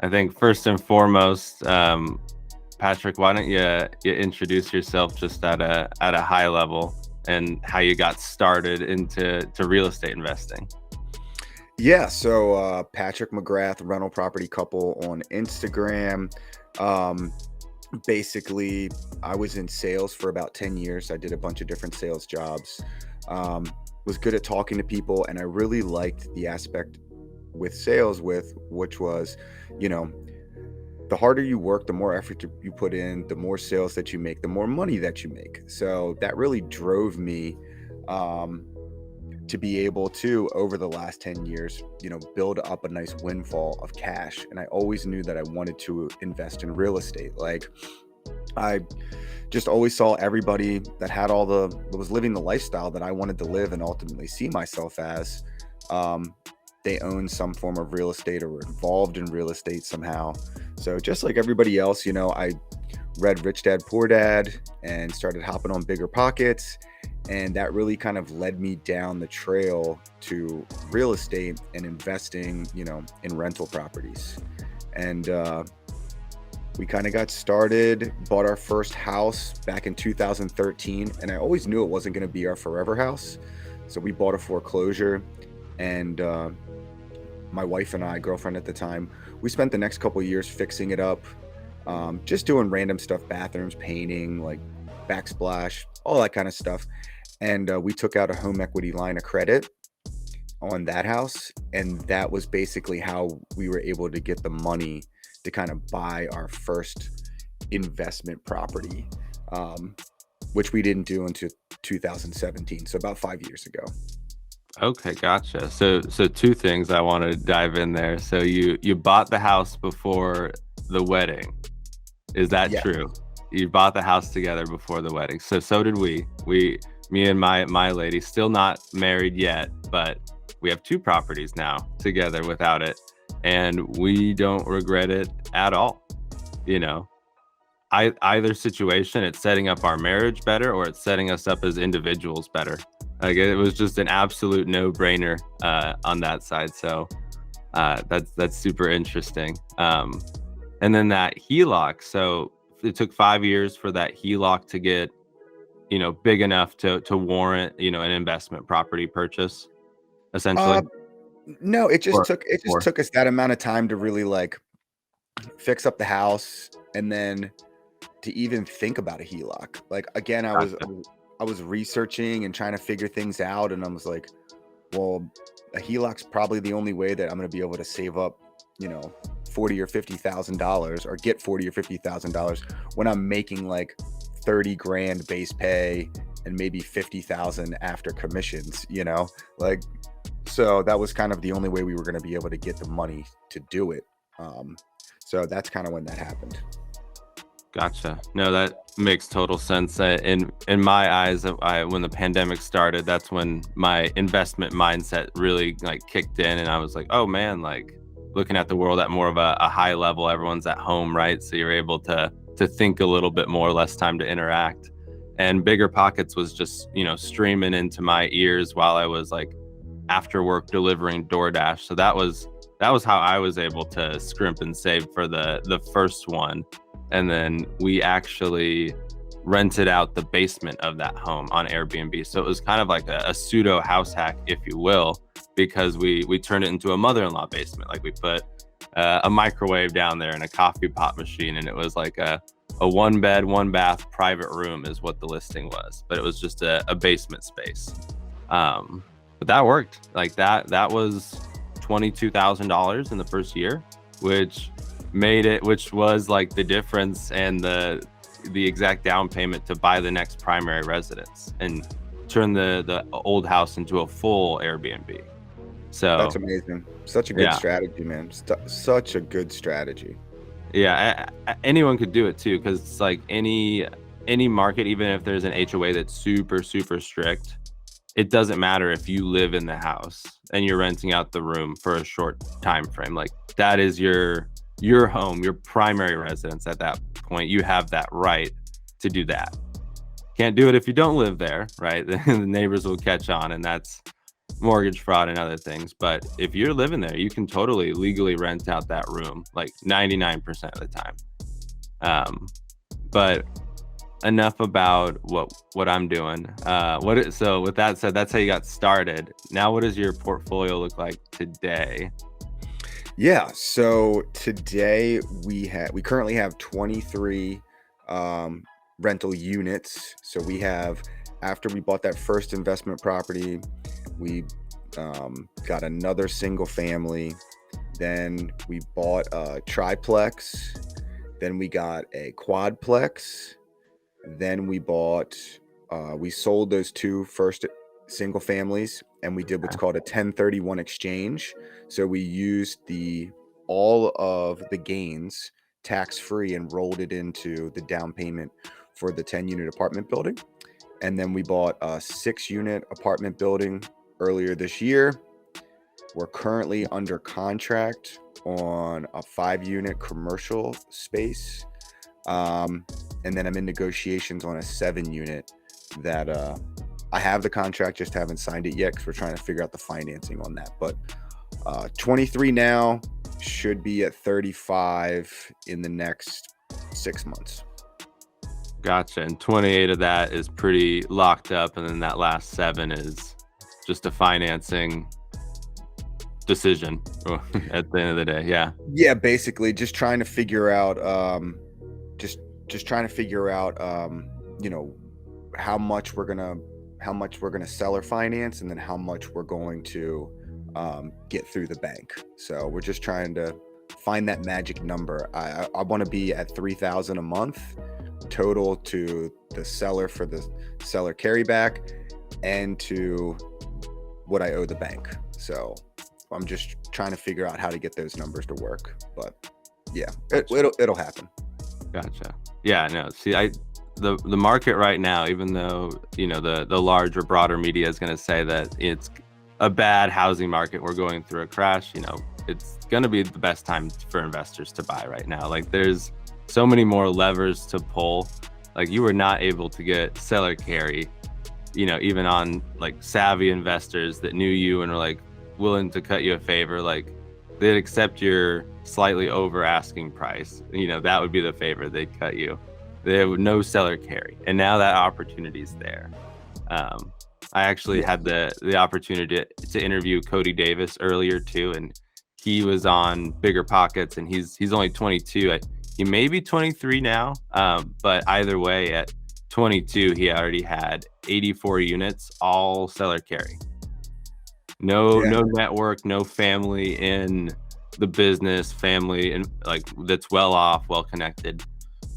I think first and foremost, Patrick, why don't you introduce yourself just at a high level and how you got started into real estate investing? Yeah, so Patrick McGrath, rental property couple on Instagram. Um, Basically, I was in sales for about 10 years. I did a bunch of different sales jobs. Um, was good at talking to people, and I really liked the aspect with sales, with which was, you know, the harder you work, the more effort you put in, the more sales that you make, the more money that you make. So that really drove me. Um, to be able to, over the last 10 years, build up a nice windfall of cash. And I always knew that I wanted to invest in real estate. Like, I just always saw everybody that was living the lifestyle that I wanted to live and ultimately see myself as. Um, they own some form of real estate or were involved in real estate somehow. So just like everybody else, I read Rich Dad Poor Dad and started hopping on Bigger Pockets. And that really kind of led me down the trail to real estate and investing, in rental properties. And we kind of got started, bought our first house back in 2013. And I always knew it wasn't going to be our forever house. So we bought a foreclosure. And my wife and I, girlfriend at the time, we spent the next couple of years fixing it up, just doing random stuff, bathrooms, painting, like backsplash, all that kind of stuff. And we took out a home equity line of credit on that house. And that was basically how we were able to get the money to kind of buy our first investment property, which we didn't do until 2017. So about 5 years ago. Okay, gotcha. So two things I want to dive in there. So you bought the house before the wedding. Is that Yeah. true? You bought the house together before the wedding. So did we. Me and my lady, still not married yet, but we have two properties now together without it, and we don't regret it at all. You know, either situation, it's setting up our marriage better or it's setting us up as individuals better. Like, it was just an absolute no-brainer on that side. So that's super interesting. And then that HELOC. So it took 5 years for that HELOC to get, big enough to warrant, an investment property purchase, essentially. Uh, no, it just Or, took it just or took us that amount of time to really like fix up the house, and then to even think about a HELOC. Like, again, gotcha. I was researching and trying to figure things out, and I was like, well, a HELOC's probably the only way that I'm going to be able to save up, you know, $40,000 or $50,000, or get $40,000 or $50,000 when I'm making like 30 grand base pay and maybe 50,000 after commissions, like, so that was kind of the only way we were going to be able to get the money to do it. So that's kind of when that happened. Gotcha. No, that makes total sense. In my eyes, when the pandemic started, that's when my investment mindset really like kicked in, and I was like, oh man, like looking at the world at more of a high level. Everyone's at home, right? So you're able to think a little bit more, less time to interact. And Bigger Pockets was just, streaming into my ears while I was like after work delivering DoorDash. So that was how I was able to scrimp and save for the first one. And then we actually rented out the basement of that home on Airbnb. So it was kind of like a pseudo house hack, if you will, because we turned it into a mother-in-law basement. Like, we put a microwave down there and a coffee pot machine, and it was like a 1 bed, 1 bath private room is what the listing was, but it was just a basement space. But that worked. Like, that was $22,000 in the first year, which was like the difference and the exact down payment to buy the next primary residence and turn the old house into a full Airbnb. So That's amazing. Such a good strategy, man. Such a good strategy. yeah, anyone could do it too, because it's like any market, even if there's an HOA that's super, super strict, it doesn't matter if you live in the house and you're renting out the room for a short time frame. Like, that is your home, your primary residence. At that point, you have that right to do that. Can't do it if you don't live there, right? The neighbors will catch on, and that's mortgage fraud and other things. But if you're living there, you can totally legally rent out that room like 99% of the time. But enough about what I'm doing. So with that said, that's how you got started. Now, what does your portfolio look like today? Yeah, so today we currently have 23 rental units. So we have, after we bought that first investment property, we got another single family. Then we bought a triplex. Then we got a quadplex. Then we sold those two first single families, and we did what's called a 1031 exchange. So we used all of the gains tax-free and rolled it into the down payment for the 10-unit apartment building. And then we bought a 6-unit apartment building earlier this year. We're currently under contract on a 5-unit commercial space. And then I'm in negotiations on a 7-unit that I have the contract, just haven't signed it yet because we're trying to figure out the financing on that. But 23 now, should be at 35 in the next 6 months. Gotcha. And 28 of that is pretty locked up, and then that last 7 is just a financing decision at the end of the day. Yeah, basically just trying to figure out just trying to figure out how much we're gonna seller finance, and then how much we're going to get through the bank. So we're just trying to find that magic number. I want to be at $3,000 a month total to the seller for the seller carryback and to what I owe the bank. So I'm just trying to figure out how to get those numbers to work. But yeah, it'll happen. Gotcha. Yeah, no. See, the market right now, even though the larger, broader media is going to say that it's a bad housing market, we're going through a crash, it's going to be the best time for investors to buy right now. Like, there's so many more levers to pull. Like, you were not able to get seller carry, even on like savvy investors that knew you and were like willing to cut you a favor. Like, they'd accept your slightly over asking price. That would be the favor they'd cut you. They have no seller carry, and now that opportunity is there. I actually had the opportunity to interview Cody Davis earlier too, and he was on Bigger Pockets, and he's only 22. He may be 23 now, but either way, at 22, he already had 84 units, all seller carry. No network, no family in the business, family and like that's well off, well connected.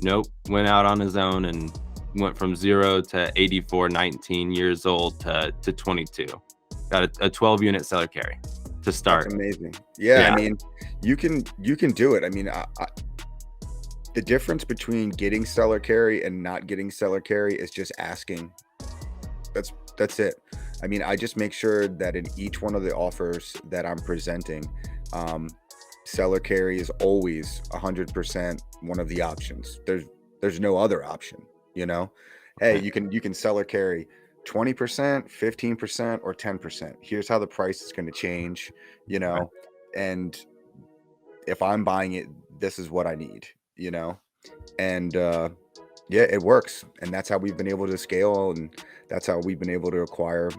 Nope, went out on his own and went from 0 to 84, 19 years old to 22. Got a 12-unit seller carry to start. That's amazing. Yeah, I mean, you can do it. I mean, the difference between getting seller carry and not getting seller carry is just asking. That's it. I mean, I just make sure that in each one of the offers that I'm presenting, seller carry is always 100% one of the options. There's no other option, Hey, you can seller carry 20%, 15%, or 10%. Here's how the price is going to change, and if I'm buying it, this is what I need, and yeah, it works. And that's how we've been able to scale, and that's how we've been able to acquire,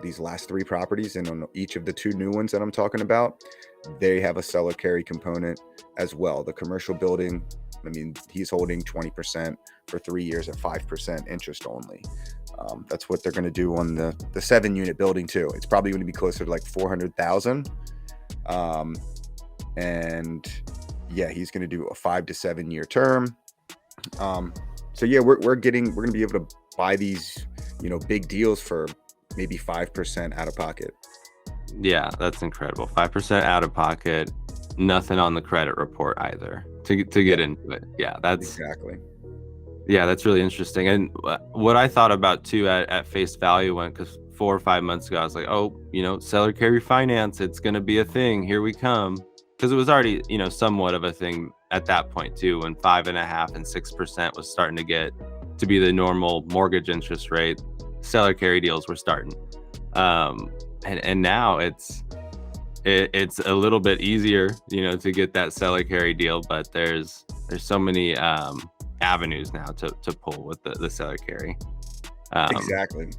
these last 3 properties. And on each of the 2 new ones that I'm talking about, they have a seller carry component as well. The commercial building, I mean, he's holding 20% for 3 years at 5% interest only. That's what they're going to do on the 7-unit building too. It's probably going to be closer to like 400,000. And yeah, he's going to do a 5 to 7 year term. So yeah, we're going to be able to buy these, big deals for maybe 5% out of pocket. Yeah, that's incredible. 5% out of pocket, nothing on the credit report either to get into it. Yeah, that's exactly. Yeah, that's really interesting. And what I thought about too at face value because 4 or 5 months ago, I was like, oh, seller carry finance, it's going to be a thing. Here we come. Because it was already, somewhat of a thing at that point too, when 5.5% and 6% was starting to get to be the normal mortgage interest rate. Seller carry deals were starting. and now it's a little bit easier, to get that seller carry deal, but there's so many avenues now to pull with the seller carry. Exactly.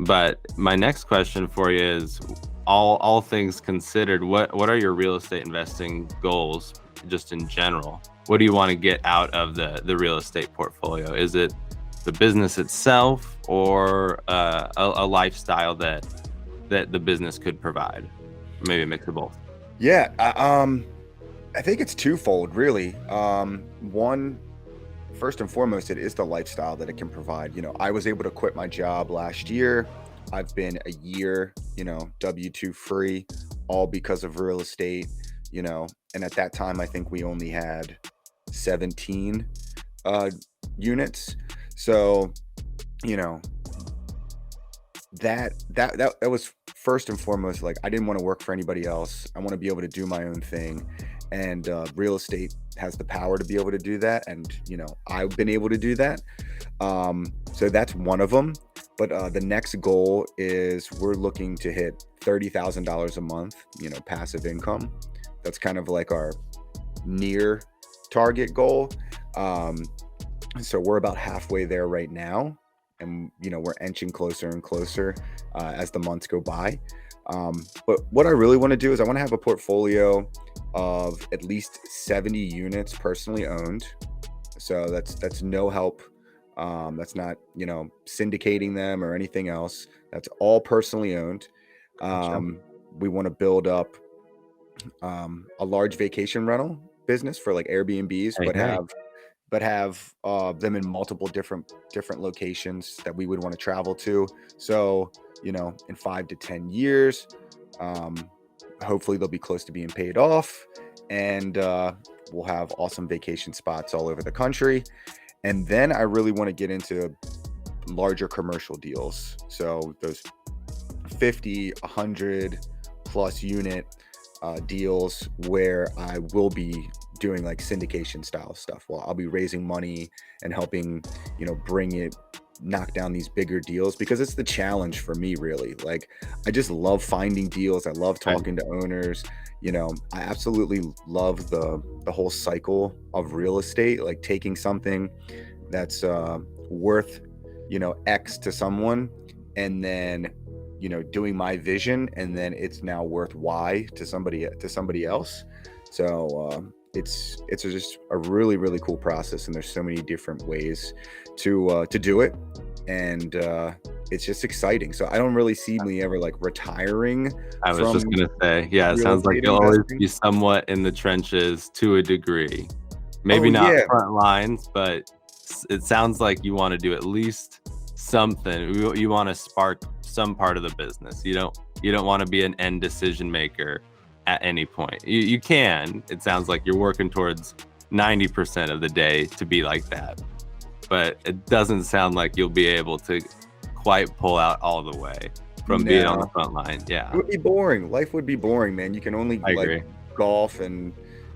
But my next question for you is, all things considered, what are your real estate investing goals just in general? What do you want to get out of the real estate portfolio? Is it the business itself, or a lifestyle that the business could provide? Maybe a mix of both. Yeah, I think it's twofold, really. One, first and foremost, it is the lifestyle that it can provide. I was able to quit my job last year. I've been a year, W-2 free, all because of real estate, and at that time, I think we only had 17 units. So, you know, that was first and foremost, like, I didn't want to work for anybody else. I want to be able to do my own thing, and real estate has the power to be able to do that, and I've been able to do that. So that's one of them. But the next goal is we're looking to hit $30,000 a month, passive income. That's kind of like our near target goal. So we're about halfway there right now, and we're inching closer and closer as the months go by. But what I really want to do is I want to have a portfolio of at least 70 units personally owned. So that's no help. That's not syndicating them or anything else. That's all personally owned. We want to build up a large vacation rental business for like Airbnbs, but have them in multiple different locations that we would want to travel to. So in 5 to 10 years, hopefully they'll be close to being paid off, and we'll have awesome vacation spots all over the country. And then I really want to get into larger commercial deals. So those 50, 100 plus unit deals where I will be doing like syndication style stuff. Well, I'll be raising money and helping, knock down these bigger deals, because it's the challenge for me, really. Like, I just love finding deals. I love talking to owners. I absolutely love the whole cycle of real estate, like taking something that's worth, X to someone, and then, doing my vision, and then it's now worth Y to somebody else. So it's just a really, really cool process, and there's so many different ways to do it, and it's just exciting. So I don't really see me ever like retiring. I was just gonna say, yeah, it sounds like you'll always be somewhat in the trenches to a degree. Maybe not front lines, but it sounds like you want to do at least something. You want to spark some part of the business. You don't want to be an end decision maker at any point. You can. It sounds like you're working towards 90% of the day to be like that, but it doesn't sound like you'll be able to quite pull out all the way from being on the front line. Yeah, it would be boring. Life would be boring, man. You can only agree. Golf and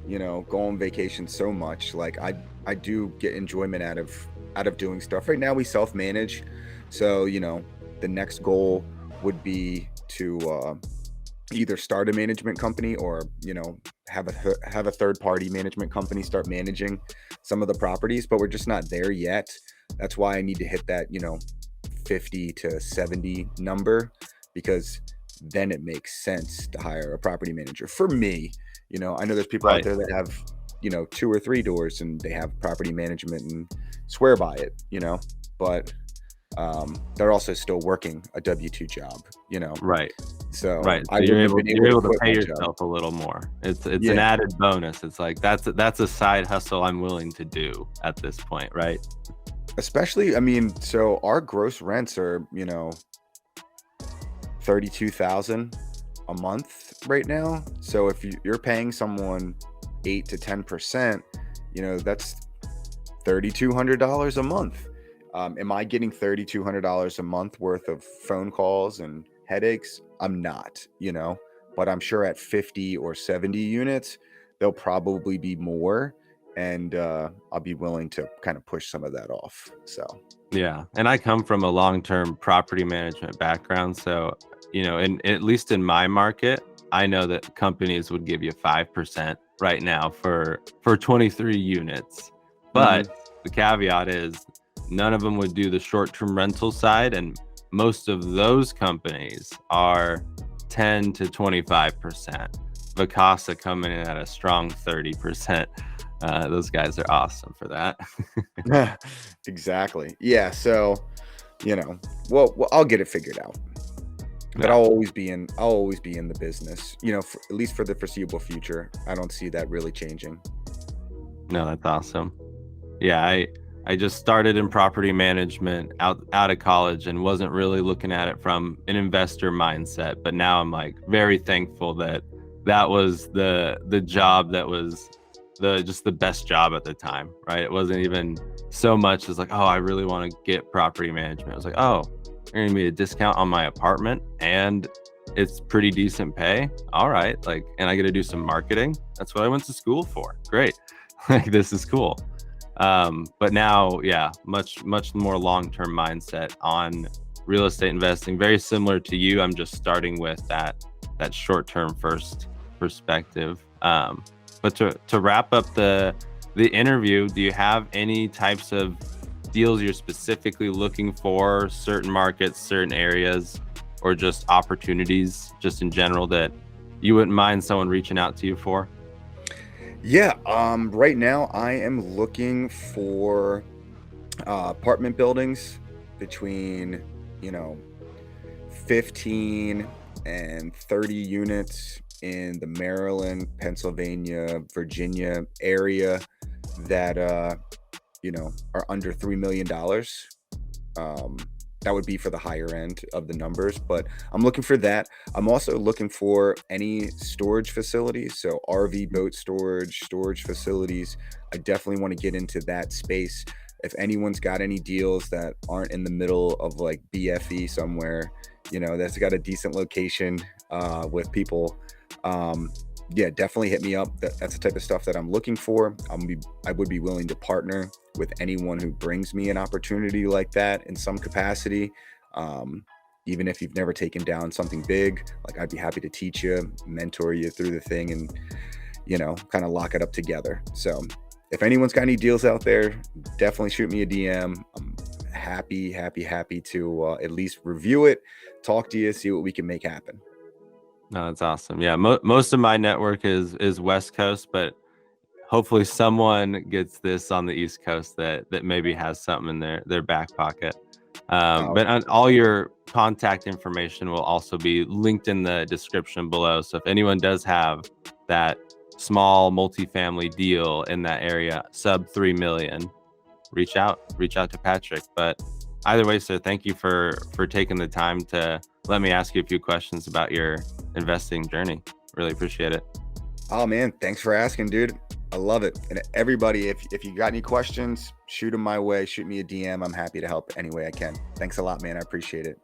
go on vacation so much. Like, I do get enjoyment out of doing stuff. Right now we self-manage, so the next goal would be to either start a management company, or have a third party management company start managing some of the properties, but we're just not there yet. That's why I need to hit that 50 to 70 number, because then it makes sense to hire a property manager. For me, I know there's people out there that have 2 or 3 doors and they have property management and swear by it, but they're also still working a W-2 job, Right. So you're able to pay yourself a little more. It's an added bonus. It's like that's a side hustle I'm willing to do at this point, right? Especially, so our gross rents are, $32,000 a month right now. So if you're paying someone 8 to 10%, that's $3,200 a month. Am I getting $3,200 a month worth of phone calls and headaches? I'm not, but I'm sure at 50 or 70 units, there'll probably be more, and I'll be willing to kind of push some of that off. So yeah, and I come from a long-term property management background, so you know, and at least in my market, I know that companies would give you 5% right now for 23 units. Mhm. But the caveat is none of them would do the short-term rental side, and most of those companies are 10 to 25%. Vacasa coming in at a strong 30%. Those guys are awesome for that. Exactly. Yeah, so, you know, well, I'll get it figured out. But Yeah. I'll always be in the business, you know, for, at least for the foreseeable future. I don't see that really changing. No, that's awesome. Yeah, I just started in property management out of college and wasn't really looking at it from an investor mindset, but now I'm like very thankful that that was the job that was the best job at the time, right? It wasn't even so much as like, oh, I really want to get property management. It was like, oh, you're gonna be a discount on my apartment and it's pretty decent pay. All right, like, and I get to do some marketing. That's what I went to school for. Great. Like, this is cool. But now, yeah, much more long-term mindset on real estate investing, very similar to you. I'm just starting with that short-term first perspective. But to wrap up the interview, do you have any types of deals you're specifically looking for, certain markets, certain areas, or just opportunities just in general that you wouldn't mind someone reaching out to you for? Yeah, right now I am looking for apartment buildings between, you know, 15 and 30 units in the Maryland, Pennsylvania, Virginia area that you know, are under $3 million. Um, that would be for the higher end of the numbers, but I'm looking for that. I'm also looking for any storage facilities, so RV boat storage facilities. I definitely want to get into that space. If anyone's got any deals that aren't in the middle of like BFE somewhere, you know, that's got a decent location with people. Um, yeah, definitely hit me up. That's the type of stuff that I'm looking for. I would be willing to partner with anyone who brings me an opportunity like that in some capacity. Um, Even if you've never taken down something big, like I'd be happy to teach you, mentor you through the thing, and you know, kind of lock it up together. So, if anyone's got any deals out there, definitely shoot me a DM. I'm happy to at least review it, talk to you, see what we can make happen. No, that's awesome. Yeah, most of my network is West Coast, but hopefully someone gets this on the East Coast that maybe has something in their back pocket. Uh, But all your contact information will also be linked in the description below. So if anyone does have that small multifamily deal in that area, sub 3 million, reach out to Patrick. But either way, sir, thank you for taking the time to let me ask you a few questions about your investing journey. Really appreciate it. oh man, thanks for asking, dude. I love it. And everybody, if you got any questions, shoot them my way. Shoot me a DM. I'm happy to help any way I can. Thanks a lot, man. I appreciate it.